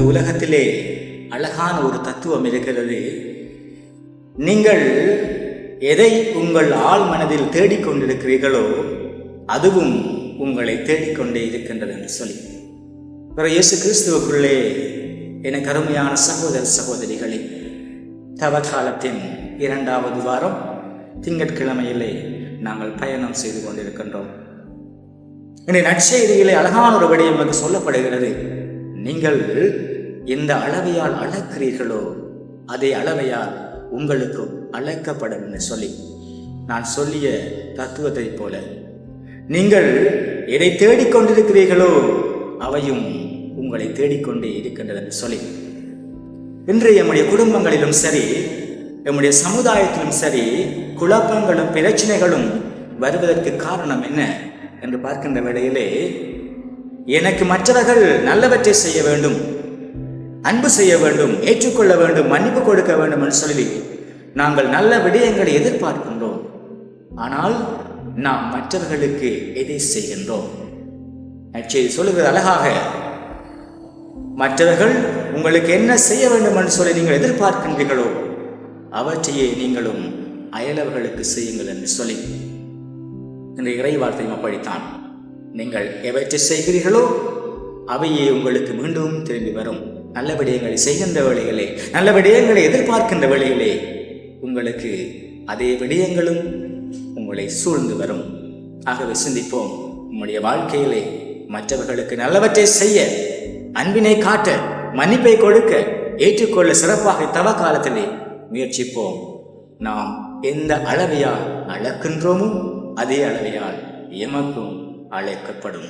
உலகத்திலே அழகான ஒரு தத்துவம் இருக்கிறது. நீங்கள் எதை உங்கள் ஆழ் மனதில் தேடிக்கொண்டிருக்கிறீர்களோ அதுவும் உங்களை தேடிக்கொண்டே இருக்கின்றது என்று சொல்லி இயேசு கிறிஸ்துவுக்குள்ளே எனக்கு அருமையான சகோதர சகோதரிகளே, தவக்காலத்தின் 2வது வாரம் திங்கட்கிழமையிலே நாங்கள் பயணம் செய்து கொண்டிருக்கின்றோம். இந்த நற்செய்தியிலே அழகான ஒரு விடயம் நமக்கு சொல்லப்படுகிறது. நீங்கள் எந்த அளவையால் அளக்கிறீர்களோ அதே அளவையால் உங்களுக்கு அளக்கப்படும் என்று சொல்லி நான் சொல்லிய தத்துவத்தை போல நீங்கள் எதை தேடிக்கொண்டிருக்கிறீர்களோ அவையும் உங்களை தேடிக்கொண்டே இருக்கின்றது என்று சொல்லி இன்று நம்முடைய குடும்பங்களிலும் சரி, நம்முடைய சமுதாயத்திலும் சரி, குழப்பங்களும் பிரச்சனைகளும் வருவதற்கு காரணம் என்ன என்று பார்க்கின்ற வேளையிலே, எனக்கு மற்றவர்கள் நல்லவற்றை செய்ய வேண்டும், அன்பு செய்ய வேண்டும், ஏற்றுக்கொள்ள வேண்டும், மன்னிப்பு கொடுக்க வேண்டும் என்று சொல்லி நாங்கள் நல்ல விடயங்களை எதிர்பார்க்கின்றோம். ஆனால் நாம் மற்றவர்களுக்கு எதை செய்கின்றோம்? நற்செய்தி சொல்லுகிறது அழகாக, மற்றவர்கள் உங்களுக்கு என்ன செய்ய வேண்டும் என்று சொல்லி நீங்கள் எதிர்பார்க்கின்றீர்களோ அவற்றையே நீங்களும் அயலவர்களுக்கு செய்யுங்கள் என்று சொல்லி இந்த இறை வார்த்தையும் அப்படித்தான். நீங்கள் எவற்றை செய்கிறீர்களோ அவையே உங்களுக்கு மீண்டும் திரும்பி வரும். நல்ல விடயங்களை செய்கின்ற வேளைகளே, நல்ல விடயங்களை எதிர்பார்க்கின்ற வேளைகளே உங்களுக்கு அதே விடயங்களும் உங்களை சூழ்ந்து வரும். ஆகவே சிந்திப்போம். உங்களுடைய வாழ்க்கையிலே மற்றவர்களுக்கு நல்லவற்றை செய்ய, அன்பினை காட்ட, மன்னிப்பை கொடுக்க, ஏற்றுக்கொள்ள சிறப்பாக தவ காலத்திலே முயற்சிப்போம். நாம் எந்த அளவையால் அளக்கின்றோமோ அதே அளவையால் எமக்கும் அழைக்கப்படும்.